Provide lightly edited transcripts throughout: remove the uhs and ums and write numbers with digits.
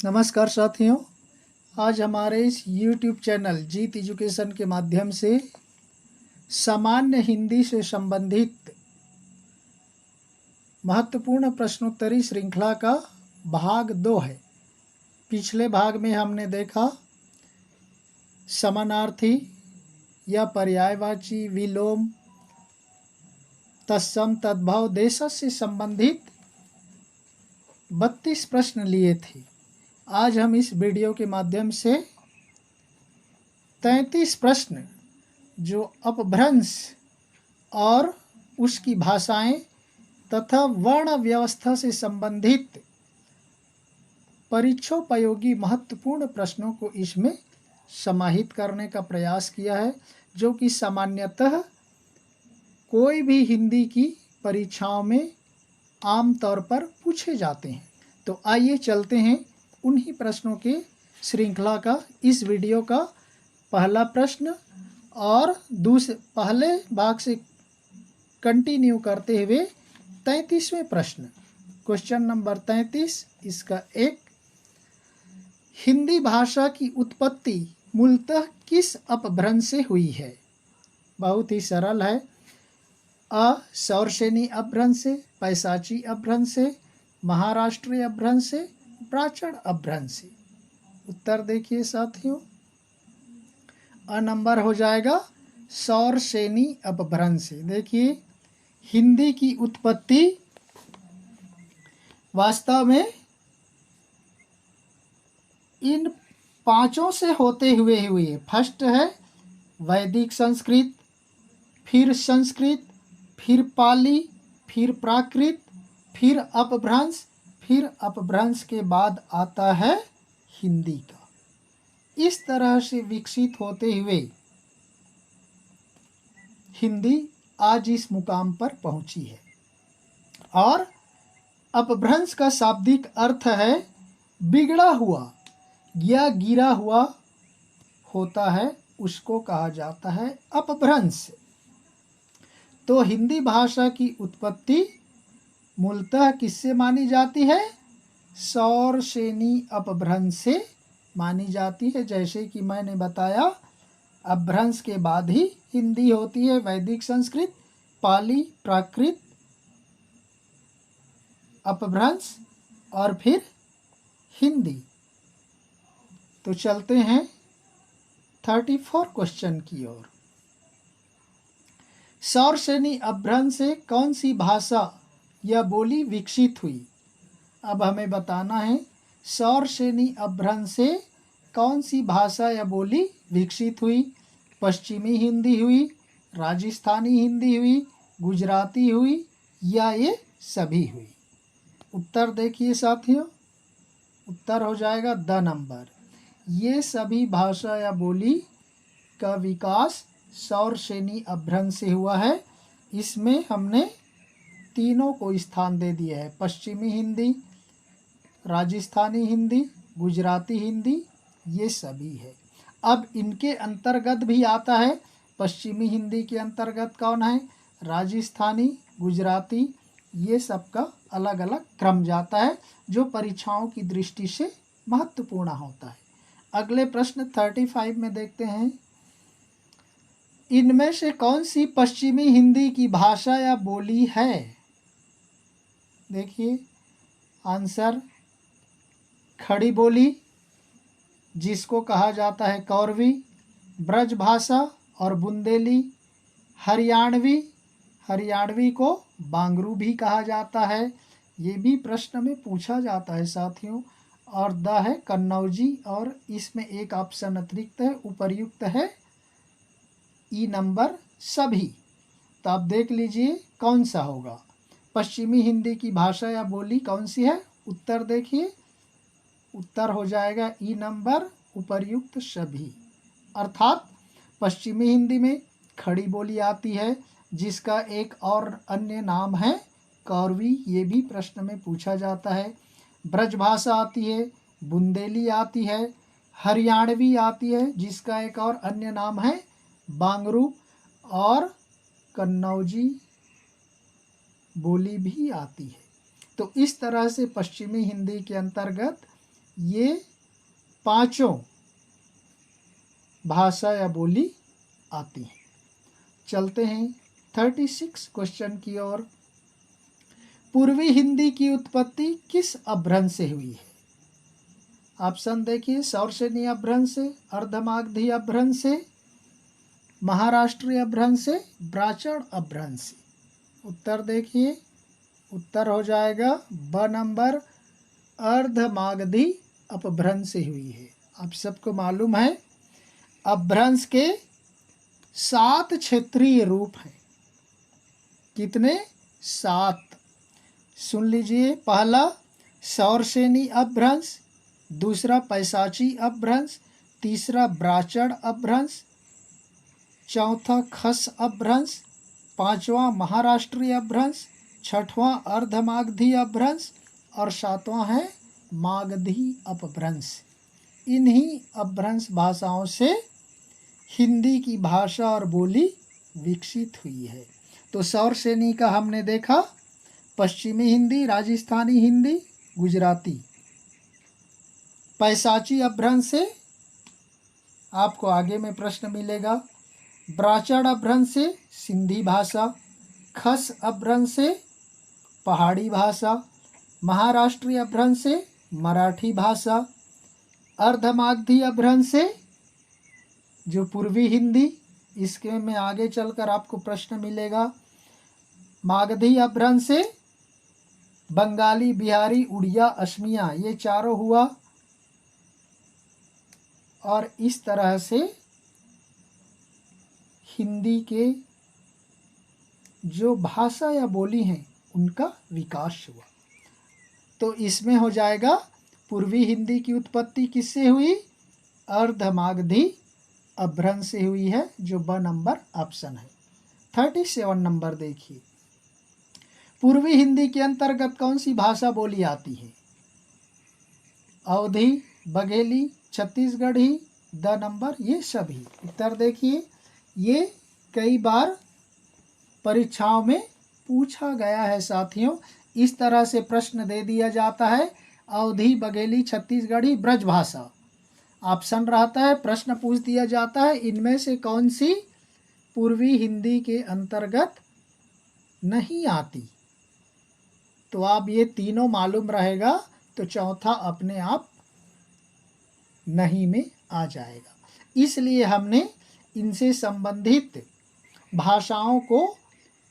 नमस्कार साथियों, आज हमारे इस YouTube चैनल जीत एजुकेशन के माध्यम से सामान्य हिंदी से संबंधित महत्वपूर्ण प्रश्नोत्तरी श्रृंखला का भाग 2 है। पिछले भाग में हमने देखा समानार्थी या पर्यायवाची, विलोम, तत्सम, तद्भव, देशज से संबंधित 32 प्रश्न लिए थे। आज हम इस वीडियो के माध्यम से 33 प्रश्न जो अपभ्रंश और उसकी भाषाएं तथा वर्ण व्यवस्था से संबंधित परीक्षोपयोगी महत्वपूर्ण प्रश्नों को इसमें समाहित करने का प्रयास किया है, जो कि सामान्यतः कोई भी हिंदी की परीक्षाओं में आम तौर पर पूछे जाते हैं। तो आइए चलते हैं उन्हीं प्रश्नों के श्रृंखला का इस वीडियो का पहला प्रश्न और पहले भाग से कंटिन्यू करते हुए 33वें प्रश्न। क्वेश्चन नंबर 33 इसका एक, हिंदी भाषा की उत्पत्ति मूलतः किस अपभ्रंश से हुई है? बहुत ही सरल है। अ सौरसेनी अपभ्रंश से, पैशाची अपभ्रंश से, महाराष्ट्रीय अपभ्रंश से, प्राचीन अपभ्रंश से। उत्तर देखिए साथियों, अ नंबर हो जाएगा सौरसेनी अपभ्रंश से। देखिए, हिंदी की उत्पत्ति वास्तव में इन पांचों से होते हुए हुई है। फर्स्ट है वैदिक संस्कृत, फिर संस्कृत, फिर पाली, फिर प्राकृत, फिर अपभ्रंश, फिर अपभ्रंश के बाद आता है हिंदी का। इस तरह से विकसित होते हुए हिंदी आज इस मुकाम पर पहुंची है। और अपभ्रंश का शाब्दिक अर्थ है बिगड़ा हुआ या गिरा हुआ होता है, उसको कहा जाता है अपभ्रंश। तो हिंदी भाषा की उत्पत्ति मूलतः किससे मानी जाती है? सौरसेनी अपभ्रंश से मानी जाती है। जैसे कि मैंने बताया, अपभ्रंश के बाद ही हिंदी होती है। वैदिक संस्कृत, पाली, प्राकृत, अपभ्रंश और फिर हिंदी। तो चलते हैं 34 क्वेश्चन की ओर। सौरसेनी अपभ्रंश से कौन सी भाषा या बोली विकसित हुई? अब हमें बताना है सौरसेनी अपभ्रंश से कौन सी भाषा या बोली विकसित हुई। पश्चिमी हिंदी हुई, राजस्थानी हिंदी हुई, गुजराती हुई या ये सभी हुई? उत्तर देखिए साथियों, उत्तर हो जाएगा द नंबर। ये सभी भाषा या बोली का विकास सौरसेनी अपभ्रंश से हुआ है। इसमें हमने तीनों को स्थान दे दिया है, पश्चिमी हिंदी, राजस्थानी हिंदी, गुजराती हिंदी, ये सभी है। अब इनके अंतर्गत भी आता है, पश्चिमी हिंदी के अंतर्गत कौन है, राजस्थानी, गुजराती, ये सब का अलग अलग क्रम जाता है, जो परीक्षाओं की दृष्टि से महत्वपूर्ण होता है। अगले प्रश्न 35 में देखते हैं, इनमें से कौन सी पश्चिमी हिंदी की भाषा या बोली है? देखिए आंसर, खड़ी बोली जिसको कहा जाता है कौरवी, ब्रजभाषा और बुंदेली, हरियाणवी, हरियाणवी को बांगरू भी कहा जाता है, ये भी प्रश्न में पूछा जाता है साथियों। और द है कन्नौजी, और इसमें एक ऑप्शन अतिरिक्त है, उपर्युक्त है ई नंबर सभी। तो आप देख लीजिए कौन सा होगा। पश्चिमी हिंदी की भाषा या बोली कौन सी है? उत्तर देखिए, उत्तर हो जाएगा ई नंबर, उपर्युक्त सभी। अर्थात पश्चिमी हिंदी में खड़ी बोली आती है, जिसका एक और अन्य नाम है कौरवी, ये भी प्रश्न में पूछा जाता है। ब्रजभाषा आती है, बुंदेली आती है, हरियाणवी आती है, जिसका एक और अन्य नाम है बांगरू, और कन्नौजी बोली भी आती है। तो इस तरह से पश्चिमी हिंदी के अंतर्गत ये पांचों भाषा या बोली आती हैं। चलते हैं 36 क्वेश्चन की ओर। पूर्वी हिंदी की उत्पत्ति किस अपभ्रंश से हुई है? ऑप्शन देखिए, सौरसेनी अपभ्रंश से, अर्धमागधी अपभ्रंश से, महाराष्ट्रीय अपभ्रंश से, ब्राह्मण अपभ्रंश से। उत्तर देखिए, उत्तर हो जाएगा ब नंबर, अर्धमागधी अपभ्रंश से हुई है। आप सबको मालूम है अपभ्रंश के 7 क्षेत्रीय रूप हैं। कितने? 7। सुन लीजिए, पहला सौरसेनी अपभ्रंश, दूसरा पैशाची अपभ्रंश, तीसरा ब्राह्मण अपभ्रंश, चौथा खस अपभ्रंश, पांचवा महाराष्ट्रीय अपभ्रंश, छठवां अर्धमागधी अपभ्रंश और सातवां है मागधी अपभ्रंश। इन्हीं अपभ्रंश भाषाओं से हिंदी की भाषा और बोली विकसित हुई है। तो सौरसेनी का हमने देखा, पश्चिमी हिंदी, राजस्थानी हिंदी, गुजराती। पैशाची अपभ्रंश से आपको आगे में प्रश्न मिलेगा। ब्राह्मण अपभ्रंश से सिंधी भाषा, खस अपभ्रंश से पहाड़ी भाषा, महाराष्ट्रीय अपभ्रंश से मराठी भाषा, अर्धमागधी अपभ्रंश से जो पूर्वी हिंदी, इसके में आगे चलकर आपको प्रश्न मिलेगा। मागधी अपभ्रंश से बंगाली, बिहारी, उड़िया, असमिया, ये चारों हुआ। और इस तरह से हिंदी के जो भाषा या बोली हैं उनका विकास हुआ। तो इसमें हो जाएगा पूर्वी हिंदी की उत्पत्ति किससे हुई? अर्धमागधी अपभ्रंश से हुई है, जो ब नंबर ऑप्शन है। 37 नंबर देखिए, पूर्वी हिंदी के अंतर्गत कौन सी भाषा बोली आती है? अवधी, बघेली, छत्तीसगढ़ी, द नंबर, ये सभी। उत्तर देखिए, ये कई बार परीक्षाओं में पूछा गया है साथियों। इस तरह से प्रश्न दे दिया जाता है, अवधी, बघेली, छत्तीसगढ़ी, ब्रजभाषा। ऑप्शन रहता है, प्रश्न पूछ दिया जाता है, इनमें से कौन सी पूर्वी हिंदी के अंतर्गत नहीं आती? तो आप ये तीनों मालूम रहेगा तो चौथा अपने आप नहीं में आ जाएगा। इसलिए हमने इनसे संबंधित भाषाओं को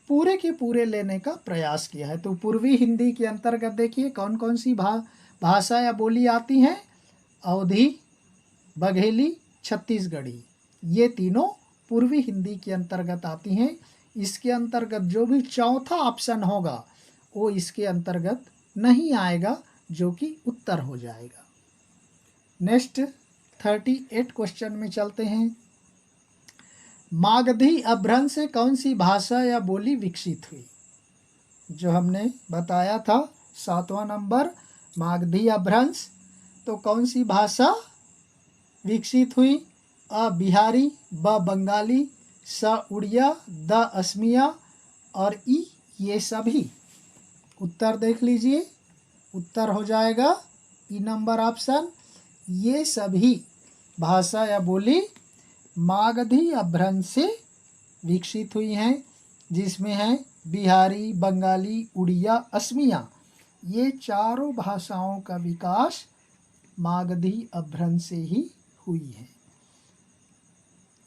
पूरे के पूरे लेने का प्रयास किया है। तो पूर्वी हिंदी के अंतर्गत देखिए कौन कौन सी भाषा या बोली आती हैं? अवधी, बघेली, छत्तीसगढ़ी, ये तीनों पूर्वी हिंदी के अंतर्गत आती हैं। इसके अंतर्गत जो भी चौथा ऑप्शन होगा वो इसके अंतर्गत नहीं आएगा, जो कि उत्तर हो जाएगा। नेक्स्ट 38 क्वेश्चन में चलते हैं। मागधी अपभ्रंश से कौन सी भाषा या बोली विकसित हुई? जो हमने बताया था 7वां नंबर, मागधी अपभ्रंश। तो कौन सी भाषा विकसित हुई? अ बिहारी, ब बंगाली, स उड़िया, द असमिया और ई ये सभी। उत्तर देख लीजिए, उत्तर हो जाएगा ई नंबर ऑप्शन। ये सभी भाषा या बोली मागधी अपभ्रंश से विकसित हुई हैं, जिसमें है बिहारी, बंगाली, उड़िया, असमिया। ये चारों भाषाओं का विकास मागधी अपभ्रंश से ही हुई है।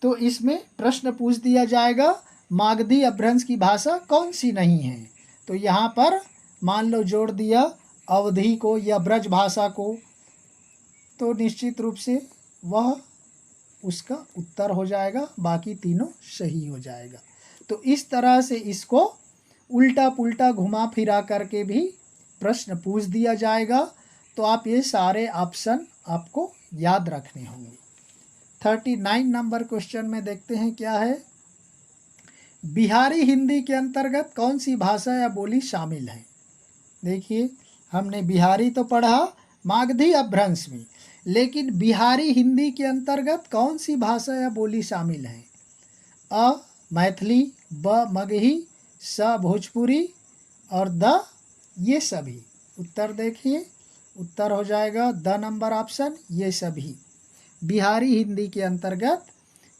तो इसमें प्रश्न पूछ दिया जाएगा, मागधी अपभ्रंश की भाषा कौन सी नहीं है? तो यहाँ पर मान लो जोड़ दिया अवधी को या ब्रज भाषा को, तो निश्चित रूप से वह उसका उत्तर हो जाएगा, बाकी तीनों सही हो जाएगा। तो इस तरह से इसको उल्टा पुल्टा घुमा फिरा करके भी प्रश्न पूछ दिया जाएगा। तो आप ये सारे ऑप्शन आपको याद रखने होंगे। 39 नंबर क्वेश्चन में देखते हैं क्या है। बिहारी हिंदी के अंतर्गत कौन सी भाषा या बोली शामिल है? देखिए, हमने बिहारी तो पढ़ा मागधी अपभ्रंश में, लेकिन बिहारी हिंदी के अंतर्गत कौन सी भाषा या बोली शामिल है? अ मैथिली, ब मगही, स भोजपुरी और द ये सभी। उत्तर देखिए, उत्तर हो जाएगा द नंबर ऑप्शन, ये सभी। बिहारी हिंदी के अंतर्गत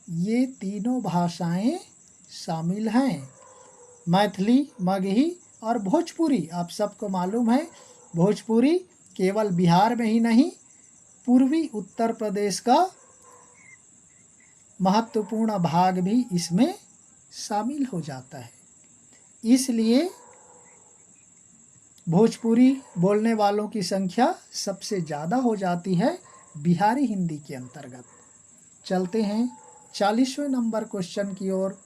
ये तीनों भाषाएं शामिल हैं। मैथिली, मगही और भोजपुरी, आप सबको मालूम है भोजपुरी केवल बिहार में ही नहीं, पूर्वी उत्तर प्रदेश का महत्वपूर्ण भाग भी इसमें शामिल हो जाता है। इसलिए भोजपुरी बोलने वालों की संख्या सबसे ज़्यादा हो जाती है बिहारी हिंदी के अंतर्गत। चलते हैं 40वें नंबर क्वेश्चन की ओर।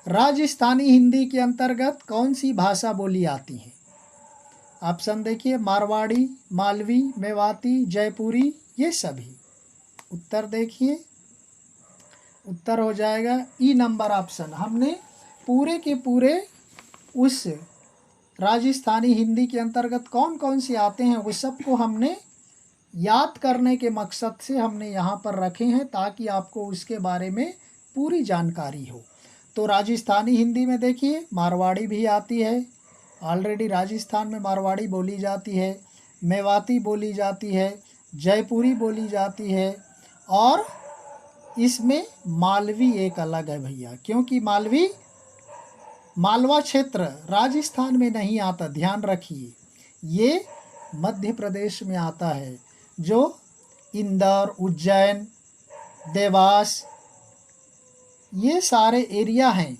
राजस्थानी हिंदी के अंतर्गत कौन सी भाषा बोली आती है? ऑप्शन देखिए, मारवाड़ी, मालवी, मेवाती, जयपुरी, ये सभी। उत्तर देखिए, उत्तर हो जाएगा ई नंबर ऑप्शन। हमने पूरे के पूरे उस राजस्थानी हिंदी के अंतर्गत कौन कौन से आते हैं वो सबको हमने याद करने के मकसद से हमने यहाँ पर रखे हैं, ताकि आपको उसके बारे में पूरी जानकारी हो। तो राजस्थानी हिंदी में देखिए मारवाड़ी भी आती है, ऑलरेडी राजस्थान में मारवाड़ी बोली जाती है, मेवाती बोली जाती है, जयपुरी बोली जाती है, और इसमें मालवी एक अलग है भैया, क्योंकि मालवा क्षेत्र राजस्थान में नहीं आता, ध्यान रखिए, ये मध्य प्रदेश में आता है। जो इंदौर, उज्जैन, देवास, ये सारे एरिया हैं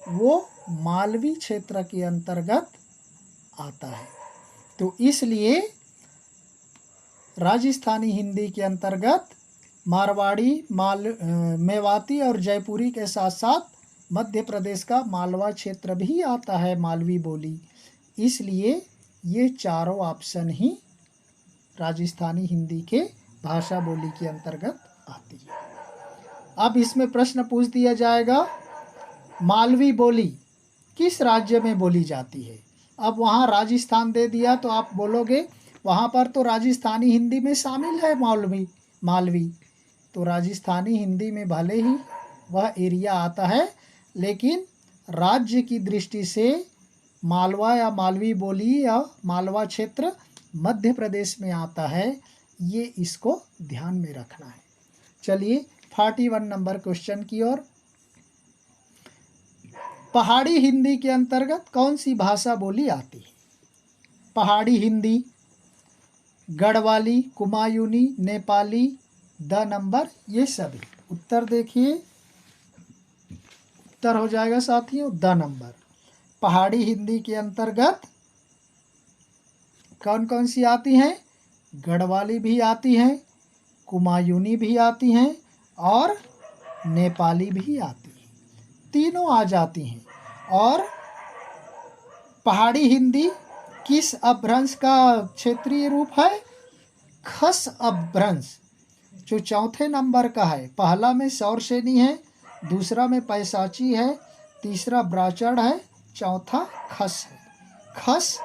वो मालवी क्षेत्र के अंतर्गत आता है। तो इसलिए राजस्थानी हिंदी के अंतर्गत मारवाड़ी, मेवाती और जयपुरी के साथ साथ मध्य प्रदेश का मालवा क्षेत्र भी आता है, मालवी बोली। इसलिए ये चारों ऑप्शन ही राजस्थानी हिंदी के भाषा बोली के अंतर्गत आती है। अब इसमें प्रश्न पूछ दिया जाएगा, मालवी बोली किस राज्य में बोली जाती है? अब वहाँ राजस्थान दे दिया तो आप बोलोगे वहाँ पर तो राजस्थानी हिंदी में शामिल है मालवी। तो राजस्थानी हिंदी में भले ही वह एरिया आता है, लेकिन राज्य की दृष्टि से मालवा या मालवी बोली या मालवा क्षेत्र मध्य प्रदेश में आता है, ये इसको ध्यान में रखना है। चलिए 41 नंबर क्वेश्चन की ओर। पहाड़ी हिंदी के अंतर्गत कौन सी भाषा बोली आती है? पहाड़ी हिंदी, गढ़वाली, कुमायूनी, नेपाली, द नंबर, ये सभी। उत्तर देखिए, उत्तर हो जाएगा साथियों द नंबर। पहाड़ी हिंदी के अंतर्गत कौन कौन सी आती हैं? गढ़वाली भी आती हैं, कुमायूनी भी आती हैं और नेपाली भी आती हैं, तीनों आ जाती हैं। और पहाड़ी हिंदी किस अपभ्रंश का क्षेत्रीय रूप है? खस अपभ्रंश, जो चौथे नंबर का है। पहला में सौरसेनी है, दूसरा में पैसाची है, तीसरा ब्राचड़ है, चौथा खस है। खस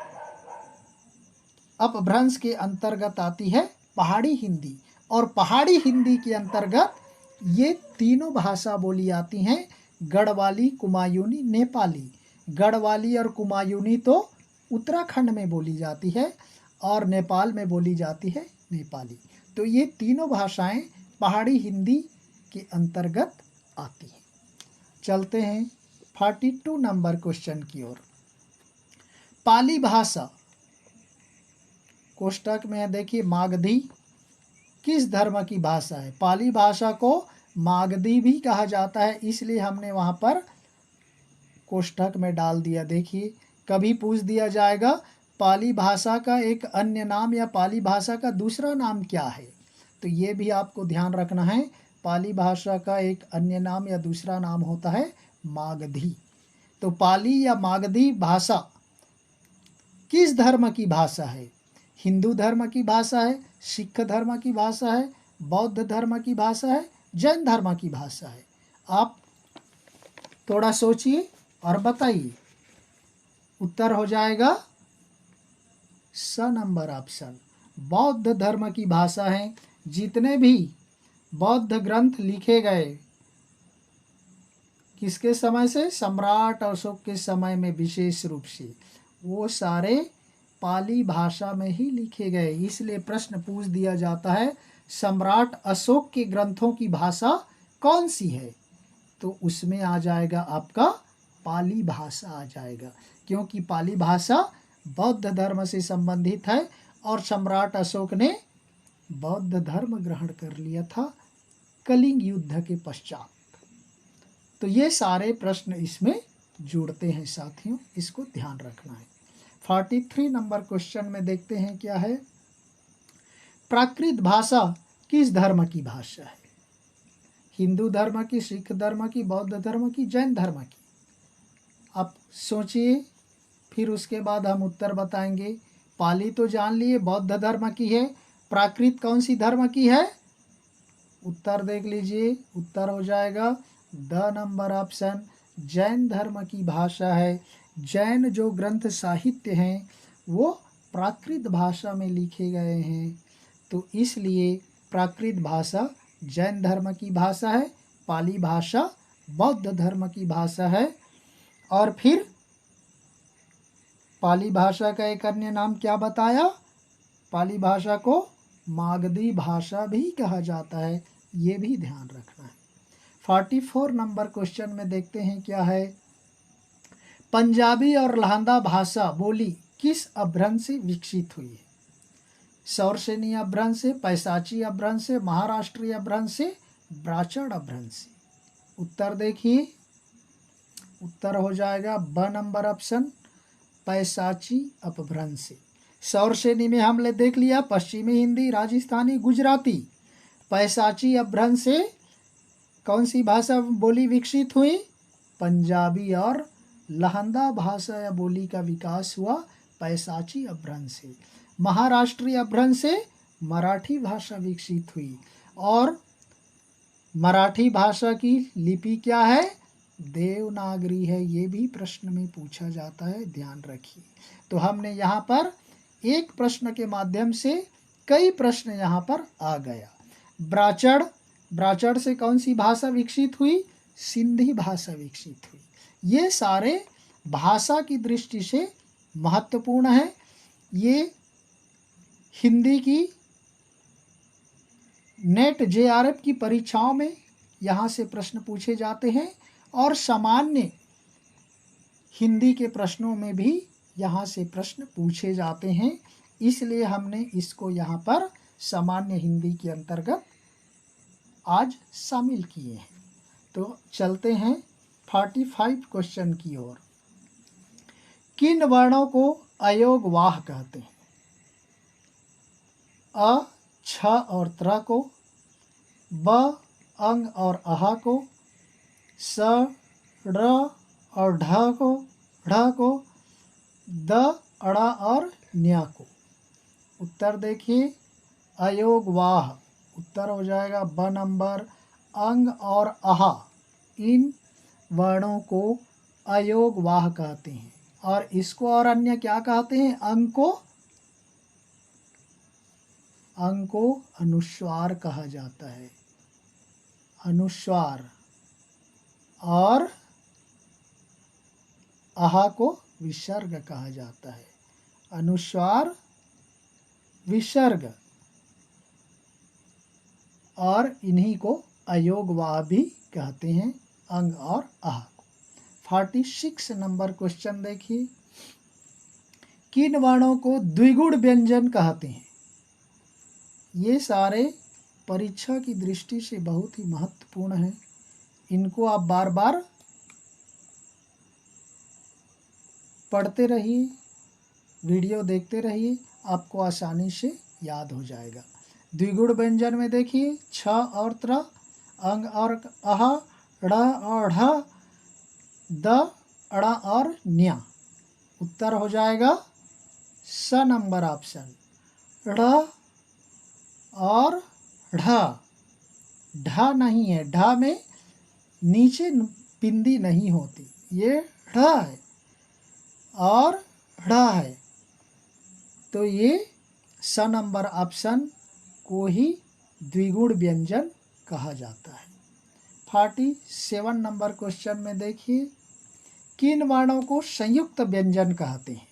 अपभ्रंश के अंतर्गत आती है पहाड़ी हिंदी। और पहाड़ी हिंदी के अंतर्गत ये तीनों भाषा बोली आती हैं, गढ़वाली, कुमायूनी, नेपाली। गढ़वाली और कुमायूनी तो उत्तराखंड में बोली जाती है और नेपाल में बोली जाती है नेपाली। तो ये तीनों भाषाएं पहाड़ी हिंदी के अंतर्गत आती हैं। चलते हैं 42 नंबर क्वेश्चन की ओर। पाली भाषा, कोष्टक में देखिए मागधी किस धर्म की भाषा है? पाली भाषा को मागधी भी कहा जाता है, इसलिए हमने वहाँ पर कोष्टक में डाल दिया। देखिए, कभी पूछ दिया जाएगा पाली भाषा का एक अन्य नाम या पाली भाषा का दूसरा नाम क्या है, तो ये भी आपको ध्यान रखना है। पाली भाषा का एक अन्य नाम या दूसरा नाम होता है मागधी। तो पाली या मागधी भाषा किस धर्म की भाषा है? हिंदू धर्म की भाषा है, सिख धर्म की भाषा है, बौद्ध धर्म की भाषा है, जैन धर्म की भाषा है? आप थोड़ा सोचिए और बताइए। उत्तर हो जाएगा स नंबर ऑप्शन, बौद्ध धर्म की भाषा है। जितने भी बौद्ध ग्रंथ लिखे गए किसके समय से? सम्राट अशोक के समय में विशेष रूप से, वो सारे पाली भाषा में ही लिखे गए। इसलिए प्रश्न पूछ दिया जाता है सम्राट अशोक के ग्रंथों की भाषा कौन सी है, तो उसमें आ जाएगा आपका पाली भाषा आ जाएगा, क्योंकि पाली भाषा बौद्ध धर्म से संबंधित है और सम्राट अशोक ने बौद्ध धर्म ग्रहण कर लिया था कलिंग युद्ध के पश्चात। तो ये सारे प्रश्न इसमें जुड़ते हैं साथियों, इसको ध्यान रखना है। 43 नंबर क्वेश्चन में देखते हैं क्या है। प्राकृत भाषा किस धर्म की भाषा है? हिंदू धर्म की, सिख धर्म की, बौद्ध धर्म की, जैन धर्म की? आप सोचिए, फिर उसके बाद हम उत्तर बताएंगे। पाली तो जान लिए बौद्ध धर्म की है, प्राकृत कौन सी धर्म की है? उत्तर देख लीजिए, उत्तर हो जाएगा द नंबर ऑप्शन, जैन धर्म की भाषा है। जैन जो ग्रंथ साहित्य हैं वो प्राकृत भाषा में लिखे गए हैं, तो इसलिए प्राकृत भाषा जैन धर्म की भाषा है, पाली भाषा बौद्ध धर्म की भाषा है। और फिर पाली भाषा का एक अन्य नाम क्या बताया? पाली भाषा को मागधी भाषा भी कहा जाता है, ये भी ध्यान रखना है। 44 नंबर क्वेश्चन में देखते हैं क्या है। पंजाबी और लहंदा भाषा बोली किस अभ्रंश से विकसित हुई है? सौरसेनी अभ्रंश से, पैसाची अभ्रंश से, महाराष्ट्रीय अभ्रंश से, ब्राचड़ अभ्रंश से? उत्तर देखिए, उत्तर हो जाएगा ब नंबर ऑप्शन, पैसाची अपभ्रंश से। सौरसेनी में हमने देख लिया पश्चिमी हिंदी, राजस्थानी, गुजराती। पैसाची अपभ्रंश से कौन सी भाषा बोली विकसित हुई? पंजाबी और लहंदा भाषा या बोली का विकास हुआ पैसाची अपभ्रंश से। महाराष्ट्रीय अपभ्रंश से मराठी भाषा विकसित हुई, और मराठी भाषा की लिपि क्या है? देवनागरी है, ये भी प्रश्न में पूछा जाता है, ध्यान रखिए। तो हमने यहाँ पर एक प्रश्न के माध्यम से कई प्रश्न यहाँ पर आ गया। ब्राचड़, ब्राचड़ से कौन सी भाषा विकसित हुई? सिंधी भाषा विकसित हुई। ये सारे भाषा की दृष्टि से महत्वपूर्ण है। ये हिंदी की नेट जेआरएफ की परीक्षाओं में यहाँ से प्रश्न पूछे जाते हैं, और सामान्य हिंदी के प्रश्नों में भी यहाँ से प्रश्न पूछे जाते हैं, इसलिए हमने इसको यहाँ पर सामान्य हिंदी के अंतर्गत आज शामिल किए हैं। तो चलते हैं 45 क्वेश्चन की ओर। किन वर्णों को अयोगवाह कहते हैं? अ, छ और त्र को, ब, अंग और अहा को, स, ड़ और ढ को, द, अड़ा और न्या को? उत्तर देखिए, अयोगवाह उत्तर हो जाएगा ब नंबर, अंग और अहा, इन वर्णों को अयोगवाह कहते हैं। और इसको और अन्य क्या कहते हैं? अंग को अनुस्वार कहा जाता है, अनुस्वार, और अहा को विसर्ग कहा जाता है, अनुस्वार, विसर्ग, और इन्हीं को अयोगवाह भी कहते हैं, अंग और आह को। 46 नंबर क्वेश्चन देखिए। किन वर्णों को द्विगुण व्यंजन कहते हैं? ये सारे परीक्षा की दृष्टि से बहुत ही महत्वपूर्ण हैं, इनको आप बार बार पढ़ते रहिए, वीडियो देखते रहिए, आपको आसानी से याद हो जाएगा। द्विगुण व्यंजन में देखिए छ और त्र, अंग और अहा, ड़ और ढ, द, अड़ा और न्या। उत्तर हो जाएगा स नंबर ऑप्शन, ढ़ और ढ। ढ नहीं है, ढ में नीचे बिंदी नहीं होती, ये ढ है और ढ है, तो ये स नंबर ऑप्शन को ही द्विगुण व्यंजन कहा जाता है। 47 नंबर क्वेश्चन में देखिए, किन वर्णों को संयुक्त व्यंजन कहते हैं?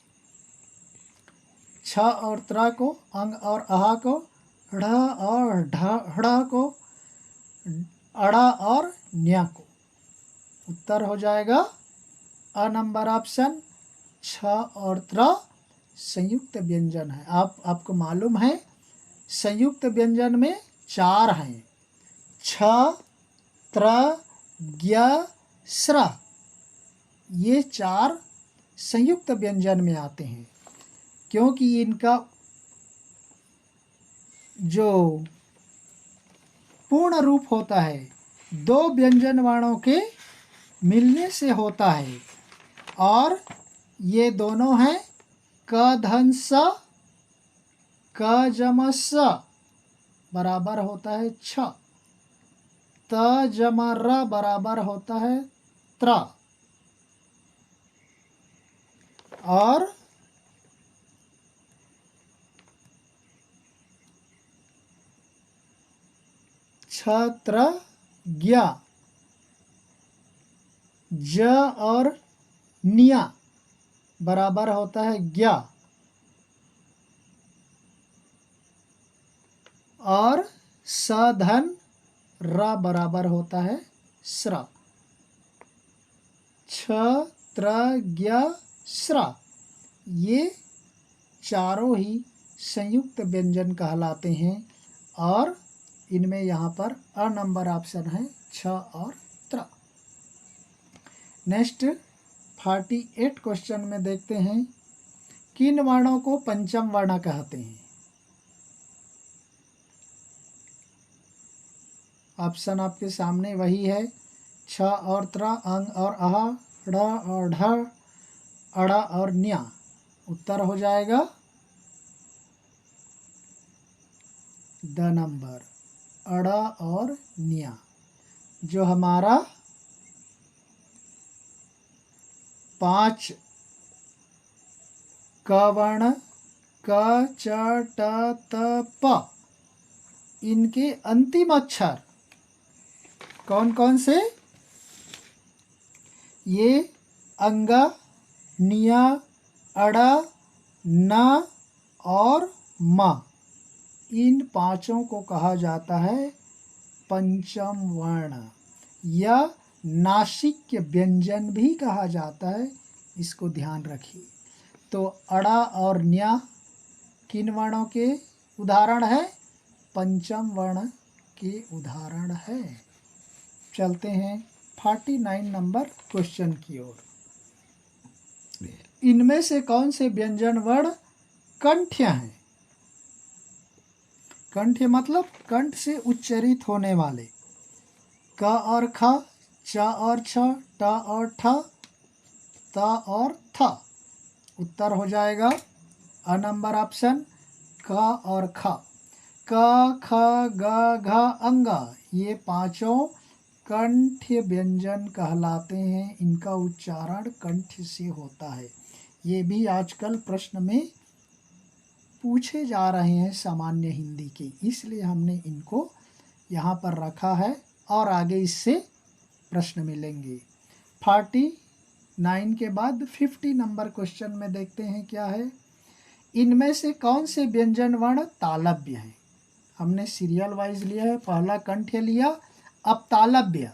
छ और त्र को, अंग और अहा को, ढ़ और ढ को, अड़ा और न्या को। उत्तर हो जाएगा अ नंबर ऑप्शन। छ और त्र संयुक्त व्यंजन है। आपको मालूम है संयुक्त व्यंजन में 4 हैं, छ, त्र, ज्ञ, स्र। ये 4 संयुक्त व्यंजन में आते हैं, क्योंकि इनका जो पूर्ण रूप होता है 2 व्यंजन वर्णों के मिलने से होता है, और ये दोनों हैं क धन स, क जम स बराबर होता है छ, त जम र बराबर होता है त्र, और छत्र ज्ञ, ज और निया बराबर होता है ज्ञ, और सधन र बराबर होता है स्र। छ, त्र, ज्ञ, स्र ये चारों ही संयुक्त व्यंजन कहलाते हैं, और इनमें यहाँ पर अ नंबर ऑप्शन है छ और त्र। नेक्स्ट 48 क्वेश्चन में देखते हैं, किन वर्णों को पंचम वर्ण कहते हैं। ऑप्शन आपके सामने वही है, छ और त्र, अंग और अहा, ढ़ और ढ, अड़ा और न्या। उत्तर हो जाएगा द नंबर अड़ा और न्या। जो हमारा 5 क वर्ण, क, च, ट, त, प, इनके अंतिम अक्षर कौन कौन से? ये अंगा, निया, अड़ा, न और म। इन पांचों को कहा जाता है पंचम वर्ण, या नासिक व्यंजन भी कहा जाता है। इसको ध्यान रखिए। तो अड़ा और न्या किन वर्णों के उदाहरण है? पंचम वर्ण के उदाहरण है। चलते हैं 49 नंबर क्वेश्चन की ओर। इनमें से कौन से व्यंजन वर्ण कंठ्य हैं? कंठ्य मतलब कंठ से उच्चरित होने वाले। क और ख, च और छ, ट और ठ, त और थ। उत्तर हो जाएगा अ नंबर ऑप्शन क और ख। क, ख, ग, घ, अंग ये पांचों कंठ्य व्यंजन कहलाते हैं। इनका उच्चारण कंठ से होता है। ये भी आजकल प्रश्न में पूछे जा रहे हैं सामान्य हिंदी के, इसलिए हमने इनको यहाँ पर रखा है, और आगे इससे प्रश्न मिलेंगे। 49 के बाद 50 नंबर क्वेश्चन में देखते हैं क्या है। इनमें से कौन से व्यंजन वर्ण तालव्य हैं? हमने सीरियल वाइज लिया है। पहला कंठ्य लिया, अब तालव्य।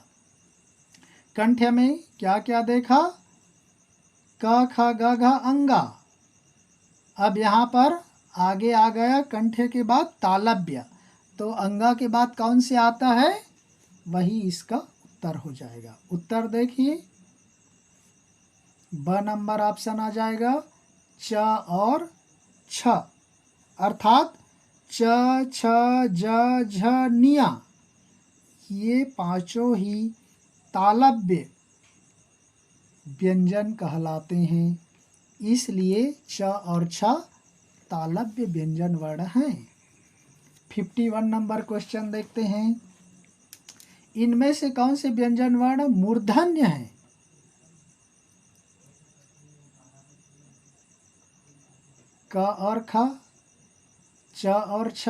कंठ्य में क्या क्या देखा? क, ख, ग, घ, अंगा। अब यहाँ पर आगे आ गया कंठ्य के बाद तालव्य, तो अंगा के बाद कौन से आता है? वही इसका उत्तर हो जाएगा। उत्तर देखिए, ब नंबर ऑप्शन आ जाएगा, च और छ, अर्थात च, छ, ज, झ, निया ये पांचों ही तालव्य व्यंजन कहलाते हैं, इसलिए च और छ तालव्य व्यंजन वर्ण हैं। 51 नंबर क्वेश्चन देखते हैं। इनमें से कौन से व्यंजन वर्ण मूर्धन्य हैं? क और ख, च और छ,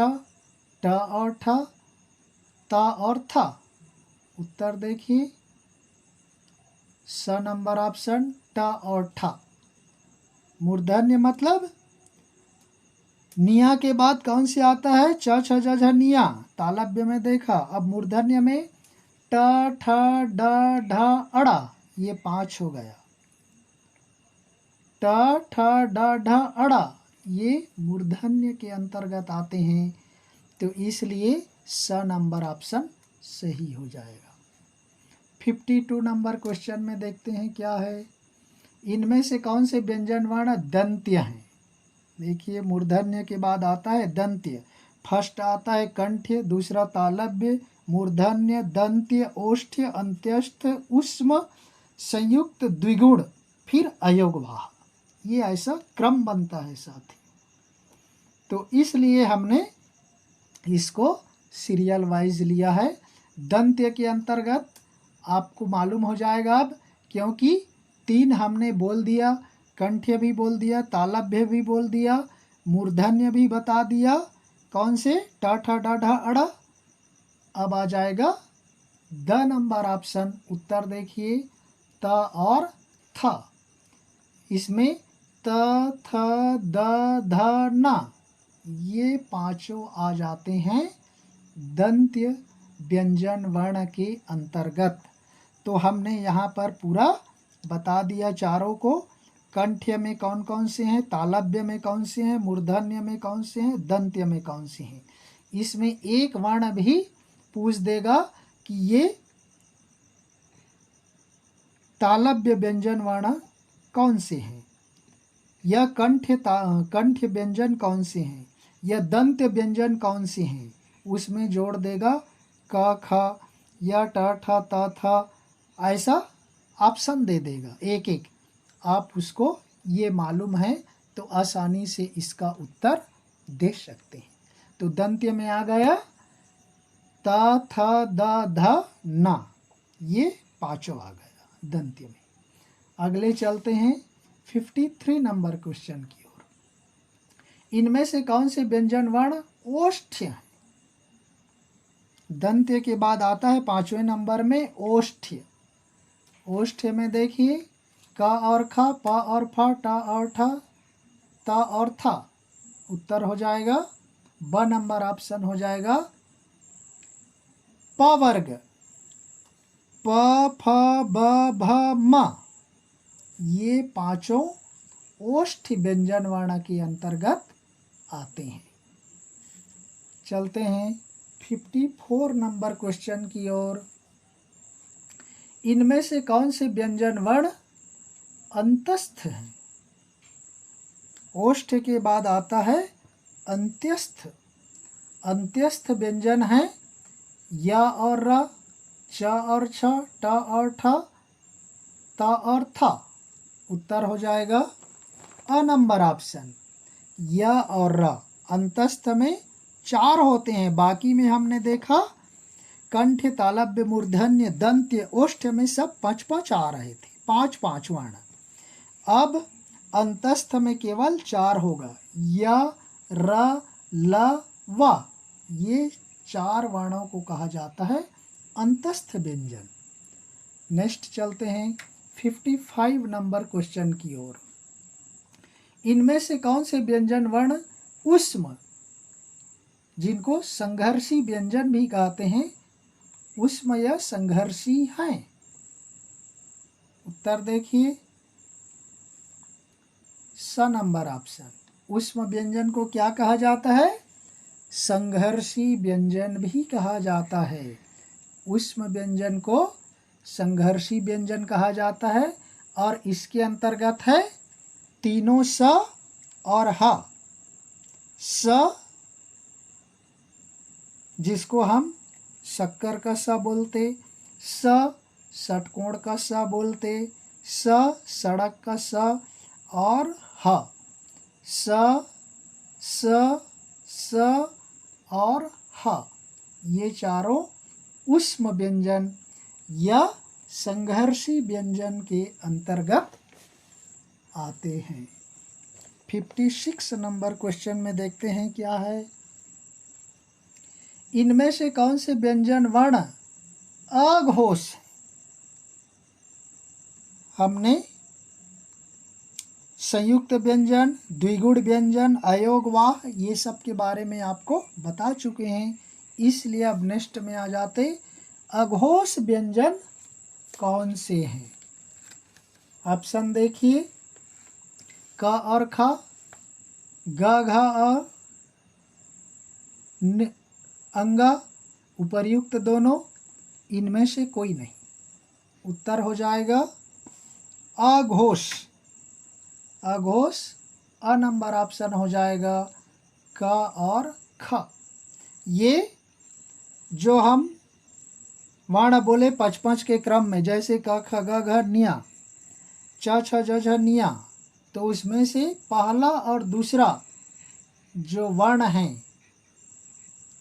ट और ठ, त और थ। उत्तर देखिए, स नंबर ऑप्शन ट और ठ। मूर्धन्य मतलब निया के बाद कौन से आता है? च छ ज झ निया। तालव्य में देखा। अब मूर्धन्य में ट ठ ड ढ अड़ा, ये 5 हो गया। ट ठ ड ढ अड़ा ये मूर्धन्य के अंतर्गत आते हैं, तो इसलिए स नंबर ऑप्शन सही हो जाएगा। 52 नंबर क्वेश्चन में देखते हैं क्या है। इनमें से कौन से व्यंजन वर्ण दंत्य हैं? देखिए, मूर्धन्य के बाद आता है दंत्य। फर्स्ट आता है कंठ्य, दूसरा तालव्य, मूर्धन्य, दंत्य, ओष्ठ्य, अंत्यस्थ, उष्म, संयुक्त, द्विगुण, फिर अयोगवाह। ये ऐसा क्रम बनता है साथी। तो इसलिए हमने इसको सीरियल वाइज लिया है। दंत्य के अंतर्गत आपको मालूम हो जाएगा अब, क्योंकि 3 हमने बोल दिया, कंठ्य भी बोल दिया, तालव्य भी बोल दिया, मूर्धन्य भी बता दिया। कौन से? ट ठ ड ढ अड़। अब आ जाएगा द नंबर ऑप्शन। उत्तर देखिए, त और थ। इसमें त थ द ध न ये 5 आ जाते हैं दंत्य व्यंजन वर्ण के अंतर्गत। तो हमने यहाँ पर पूरा बता दिया चारों को। कंठ्य में कौन कौन से हैं, तालव्य में कौन से हैं, मूर्धन्य में कौन से हैं, दंत्य में कौन से हैं। इसमें एक वर्ण भी पूछ देगा कि ये तालव्य व्यंजन वर्ण कौन से हैं, या कंठ्य व्यंजन कौन से हैं, या दंत्य व्यंजन कौन से हैं। उसमें जोड़ देगा क ख या ट ठ त थ, ऐसा ऑप्शन दे देगा एक एक। आप उसको ये मालूम है तो आसानी से इसका उत्तर दे सकते हैं। तो दंत्य में आ गया त थ द ध न, ये 5 आ गया दंत्य में। अगले चलते हैं 53 नंबर क्वेश्चन की ओर। इनमें से कौन से व्यंजन वर्ण ओष्ठ्य हैं? दंत्य के बाद आता है 5वें नंबर में ओष्ठ्य। ओष्ठ्य में देखिए क और ख, प और फ, ट और ठ, त और थ। उत्तर हो जाएगा ब नंबर ऑप्शन हो जाएगा प वर्ग। प फ ब भ म ये 5 ओष्ठ्य व्यंजन वर्ण के अंतर्गत आते हैं। चलते हैं 54 नंबर क्वेश्चन की ओर। इनमें से कौन से व्यंजन वर्ण अंतस्थ हैं? ओष्ठ्य के बाद आता है अंत्यस्थ। अंत्यस्थ व्यंजन है या और र, च और छ, ट और ठ, त और थ। उत्तर हो जाएगा अ नंबर ऑप्शन, या और र। अंतस्थ में 4 होते हैं, बाकी में हमने देखा कंठ्य, तालव्य, मूर्धन्य, दंत्य, ओष्ठ्य में सब 5-5 आ रहे थे, 5-5 वर्ण। अब अंतस्थ में केवल 4 होगा, य, र, ल, व। ये 4 वर्णों को कहा जाता है अंतस्थ व्यंजन। नेक्स्ट चलते हैं 55 नंबर क्वेश्चन की ओर। इनमें से कौन से व्यंजन वर्ण उष्म, जिनको संघर्षी व्यंजन भी कहते हैं, उष्म या संघर्षी हैं? उत्तर देखिए, स नंबर ऑप्शन। उष्म व्यंजन को क्या कहा जाता है? संघर्षी व्यंजन भी कहा जाता है। उष्म व्यंजन को संघर्षी व्यंजन कहा जाता है, और इसके अंतर्गत है तीनों स और ह। स जिसको हम शक्कर का स बोलते, स षटकोण का स बोलते, स सड़क का स, और ह स स और ह। ये चारों उष्म व्यंजन या संघर्षी व्यंजन के अंतर्गत आते हैं। 56 नंबर क्वेश्चन में देखते हैं क्या है। इनमें से कौन से व्यंजन वर्ण अघोष हैं? हमने संयुक्त व्यंजन, द्विगुण व्यंजन, अयोगवाह, ये सब के बारे में आपको बता चुके हैं। इसलिए अब नेक्स्ट में आ जाते, अघोष व्यंजन कौन से हैं। ऑप्शन देखिए, क और ख, ग घ और अंगा, उपर्युक्त दोनों, इनमें से कोई नहीं। उत्तर हो जाएगा अघोष। अघोष अ नंबर ऑप्शन हो जाएगा क और ख। ये जो हम वर्ण बोले 5-5 के क्रम में, जैसे क ख ग घ न्या, च छ ज झ निया, तो उसमें से पहला और दूसरा जो वर्ण हैं,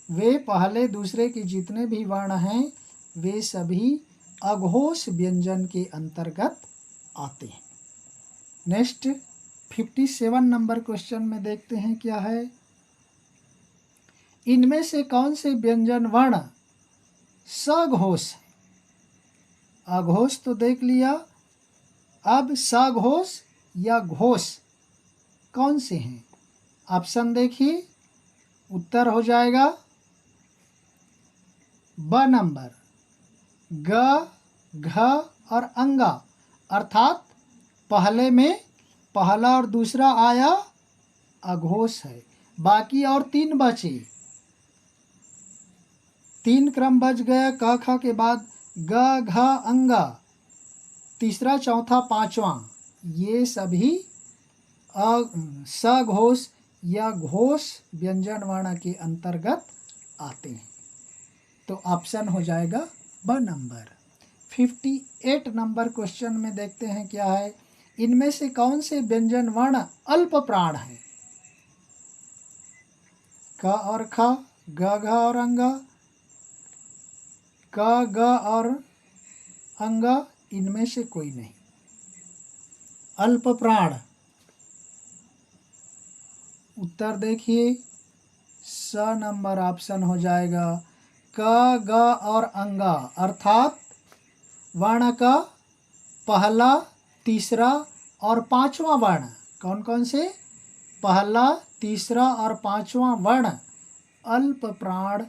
वे पहले दूसरे के जितने भी वर्ण हैं वे सभी अघोष व्यंजन के अंतर्गत आते हैं। नेक्स्ट 57 नंबर क्वेश्चन में देखते हैं क्या है। इनमें से कौन से व्यंजन वर्ण सघोष है। अघोष तो देख लिया, अब सघोष या घोष कौन से हैं। ऑप्शन देखिए, उत्तर हो जाएगा ब नंबर, ग घ और अंगा, अर्थात पहले में पहला और दूसरा आया अघोष है, बाकी और 3 बचे। 3 क्रम बच गया, क ख के बाद ग घ अंगा, तीसरा चौथा पांचवा, ये सभी सघोष या घोष व्यंजन वर्ण के अंतर्गत आते हैं। तो ऑप्शन हो जाएगा ब नंबर। 58 नंबर क्वेश्चन में देखते हैं क्या है। इनमें से कौन से व्यंजन वर्ण अल्प प्राण है। क और ख, ग घ और अंगा, क ग और अंगा, इनमें से कोई नहीं। अल्प प्राण, उत्तर देखिए, स नंबर ऑप्शन हो जाएगा। क ग और अंगा, अर्थात वर्ण का पहला, तीसरा और पांचवा वर्ण, कौन कौन से, पहला, तीसरा और पांचवा वर्ण अल्प प्राण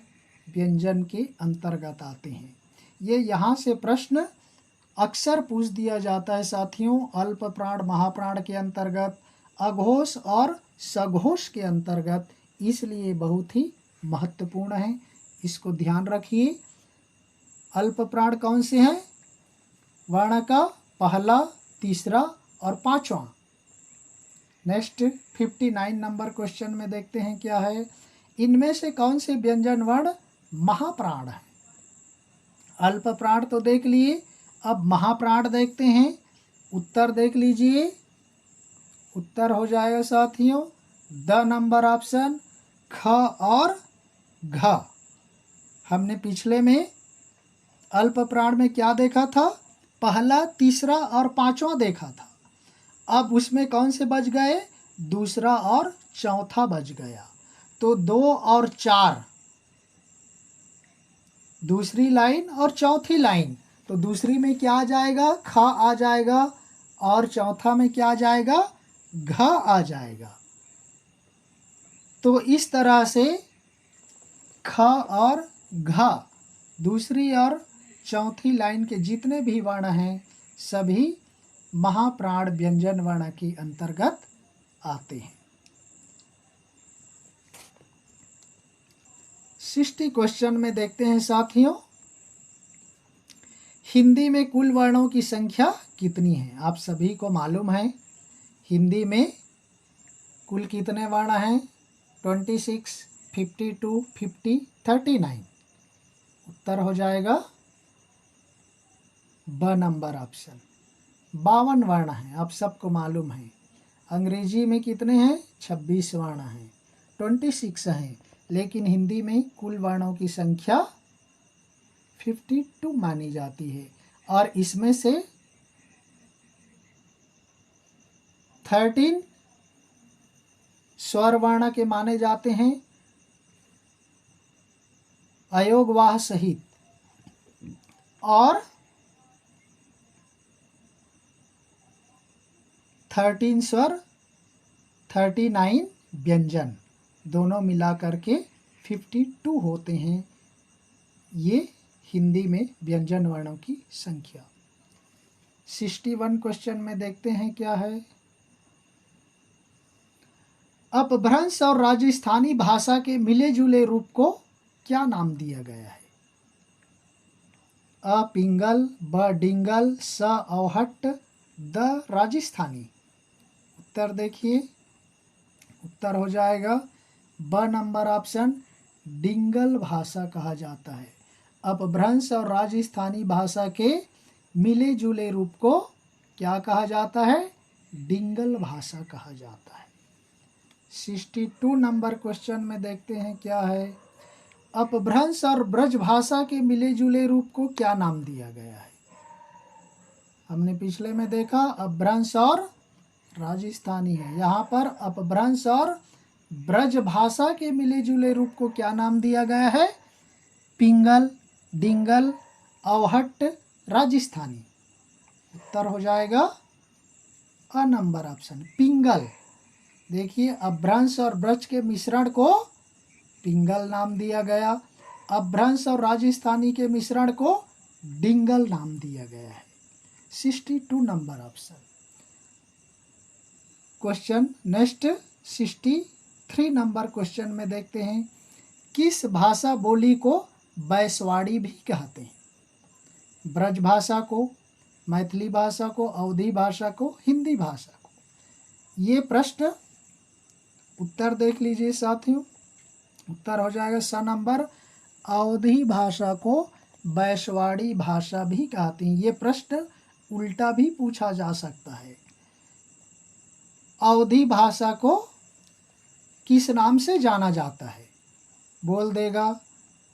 व्यंजन के अंतर्गत आते हैं। ये यहाँ से प्रश्न अक्सर पूछ दिया जाता है साथियों। अल्प प्राण महाप्राण के अंतर्गत, अघोष और सघोष के अंतर्गत, इसलिए बहुत ही महत्वपूर्ण है, इसको ध्यान रखिए। अल्प प्राण कौन से हैं, वर्ण का पहला, तीसरा और पांचवा। नेक्स्ट 59 नंबर क्वेश्चन में देखते हैं क्या है। इनमें से कौन से व्यंजन वर्ण महाप्राण है। अल्प प्राण तो देख लिए, अब महाप्राण देखते हैं। उत्तर देख लीजिए, उत्तर हो जाएगा साथियों द नंबर ऑप्शन, ख और घ। हमने पिछले में अल्प प्राण में क्या देखा था, पहला, तीसरा और पांचवा देखा था। अब उसमें कौन से बच गए, दूसरा और चौथा बच गया। तो 2 और 4, दूसरी लाइन और चौथी लाइन, तो दूसरी में क्या आ जाएगा, ख आ जाएगा, और चौथा में क्या आ जाएगा, घ आ जाएगा। तो इस तरह से ख और घ, दूसरी और चौथी लाइन के जितने भी वर्ण हैं सभी महाप्राण व्यंजन वर्ण के अंतर्गत आते हैं। 60 क्वेश्चन में देखते हैं साथियों, हिंदी में कुल वर्णों की संख्या कितनी है। आप सभी को मालूम है हिंदी में कुल कितने वर्ण हैं, 26, 52, 50, 39। उत्तर हो जाएगा ब नंबर ऑप्शन, 52 वर्ण हैं, आप सबको मालूम है। अंग्रेजी में कितने हैं, 26 वर्ण हैं, 26 हैं, लेकिन हिंदी में कुल वर्णों की संख्या 52 मानी जाती है। और इसमें से 13 स्वर वर्ण के माने जाते हैं अयोगवाह सहित, और 13 स्वर 39 व्यंजन, दोनों मिला करके 52 होते हैं ये हिंदी में व्यंजन वर्णों की संख्या। 61 क्वेश्चन में देखते हैं क्या है। अपभ्रंश और राजस्थानी भाषा के मिले जुले रूप को क्या नाम दिया गया है? अ पिंगल, ब डिंगल, स औहट, द राजस्थानी। उत्तर देखिए, उत्तर हो जाएगा ब नंबर ऑप्शन, डिंगल भाषा कहा जाता है। अपभ्रंश और राजस्थानी भाषा के मिले जुले रूप को क्या कहा जाता है? डिंगल भाषा कहा जाता है। 62 नंबर क्वेश्चन में देखते हैं क्या है। अपभ्रंश और ब्रज भाषा के मिले जुले रूप को क्या नाम दिया गया है? हमने पिछले में देखा अपभ्रंश और राजस्थानी है, यहाँ पर अपभ्रंश और ब्रज भाषा के मिले जुले रूप को क्या नाम दिया गया है? पिंगल, डिंगल, औहट, राजस्थानी। उत्तर हो जाएगा अ नंबर ऑप्शन, पिंगल। देखिए, अपभ्रंश और ब्रज के मिश्रण को पिंगल नाम दिया गया, अपभ्रंश और राजस्थानी के मिश्रण को डिंगल नाम दिया गया है। 62 number option. Question next 63 number question में देखते हैं। किस भाषा बोली को बैसवाड़ी भी कहते हैं? ब्रज भाषा को, मैथिली भाषा को, अवधी भाषा को, हिंदी भाषा को। ये प्रश्न उत्तर देख लीजिए साथियों। उत्तर हो जाएगा स नंबर, अवधी भाषा को बैसवाड़ी भाषा भी कहते हैं। ये प्रश्न उल्टा भी पूछा जा सकता है। अवधी भाषा को किस नाम से जाना जाता है? बोल देगा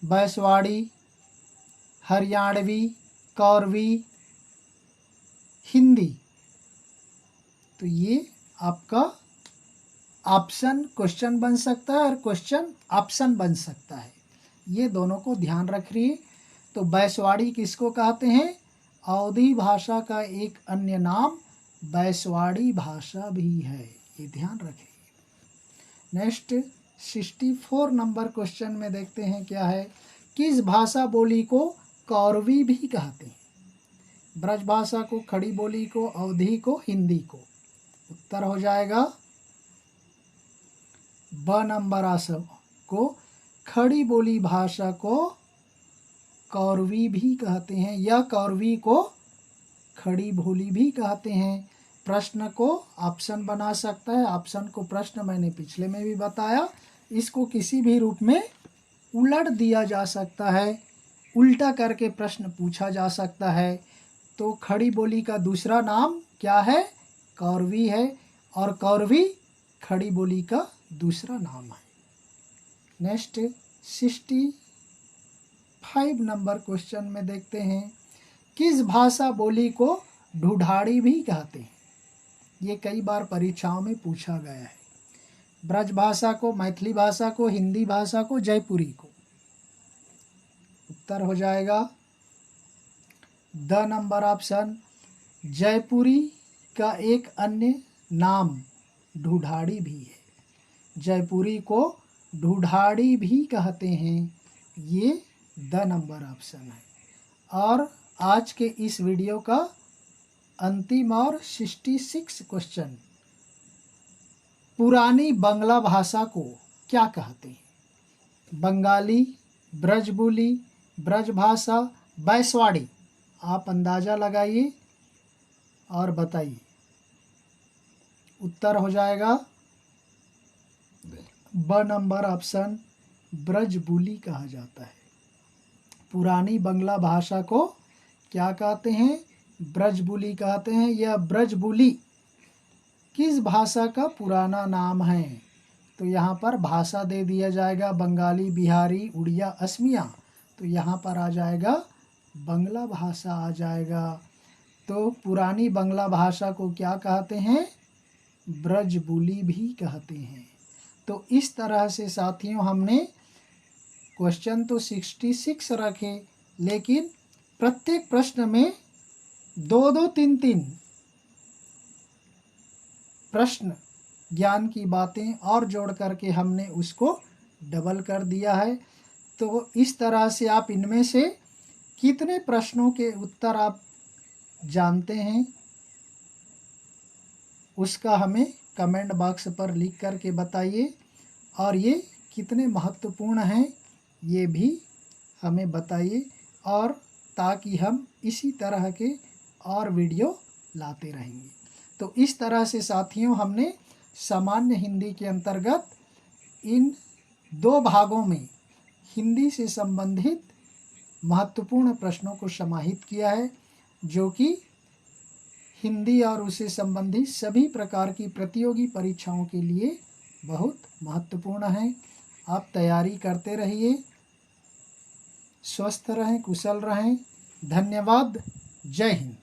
बैसवाड़ी, हरियाणवी, कौरवी, हिंदी। तो ये आपका ऑप्शन क्वेश्चन बन सकता है और क्वेश्चन ऑप्शन बन सकता है, ये दोनों को ध्यान रखिए। तो बैसवाड़ी किसको कहते हैं? अवधी भाषा का एक अन्य नाम बैसवाड़ी भाषा भी है, ये ध्यान रखिए। नेक्स्ट 64 नंबर क्वेश्चन में देखते हैं क्या है। किस भाषा बोली को कौरवी भी कहते हैं? ब्रज भाषा को, खड़ी बोली को, अवधी को, हिंदी को। उत्तर हो जाएगा ब नंबर ऑप्शन को, खड़ी बोली भाषा को कौरवी भी कहते हैं या कौरवी को खड़ी बोली भी कहते हैं। प्रश्न को ऑप्शन बना सकता है। ऑप्शन को प्रश्न मैंने पिछले में भी बताया, इसको किसी भी रूप में उलट दिया जा सकता है, उल्टा करके प्रश्न पूछा जा सकता है। तो खड़ी बोली का दूसरा नाम क्या है? कौरवी है, और कौरवी खड़ी बोली का दूसरा नाम है। नेक्स्ट 65 नंबर क्वेश्चन में देखते हैं। किस भाषा बोली को ढूढ़ाड़ी भी कहते हैं? ये कई बार परीक्षाओं में पूछा गया है। ब्रज भाषा को, मैथिली भाषा को, हिंदी भाषा को, जयपुरी को। उत्तर हो जाएगा द नंबर ऑप्शन, जयपुरी का एक अन्य नाम ढूढ़ाड़ी भी है। जयपुरी को ढूढ़ाड़ी भी कहते हैं, ये द नंबर ऑप्शन है। और आज के इस वीडियो का अंतिम और 66 क्वेश्चन, पुरानी बांग्ला भाषा को क्या कहते हैं? बंगाली, ब्रजबोली, ब्रज भाषा, बैसवाड़ी। आप अंदाज़ा लगाइए और बताइए। उत्तर हो जाएगा ब नंबर ऑप्शन, ब्रजबोली कहा जाता है। पुरानी बांग्ला भाषा को क्या कहते हैं? ब्रजबोली कहते हैं। यह ब्रजबोली किस भाषा का पुराना नाम है? तो यहाँ पर भाषा दे दिया जाएगा बंगाली, बिहारी, उड़िया, असमिया। तो यहाँ पर आ जाएगा बांग्ला भाषा आ जाएगा। तो पुरानी बांग्ला भाषा को क्या कहते हैं? ब्रजबोली भी कहते हैं। तो इस तरह से साथियों हमने क्वेश्चन तो 66 रखे, लेकिन प्रत्येक प्रश्न में 2-2, 3-3 प्रश्न ज्ञान की बातें और जोड़ करके हमने उसको डबल कर दिया है। तो इस तरह से आप इनमें से कितने प्रश्नों के उत्तर आप जानते हैं, उसका हमें कमेंट बॉक्स पर लिख कर के बताइए, और ये कितने महत्वपूर्ण हैं ये भी हमें बताइए, और ताकि हम इसी तरह के और वीडियो लाते रहेंगे। तो इस तरह से साथियों हमने सामान्य हिंदी के अंतर्गत इन 2 भागों में हिंदी से संबंधित महत्वपूर्ण प्रश्नों को समाहित किया है, जो कि हिंदी और उससे संबंधित सभी प्रकार की प्रतियोगी परीक्षाओं के लिए बहुत महत्वपूर्ण है। आप तैयारी करते रहिए, स्वस्थ रहें, कुशल रहें। धन्यवाद। जय हिंद।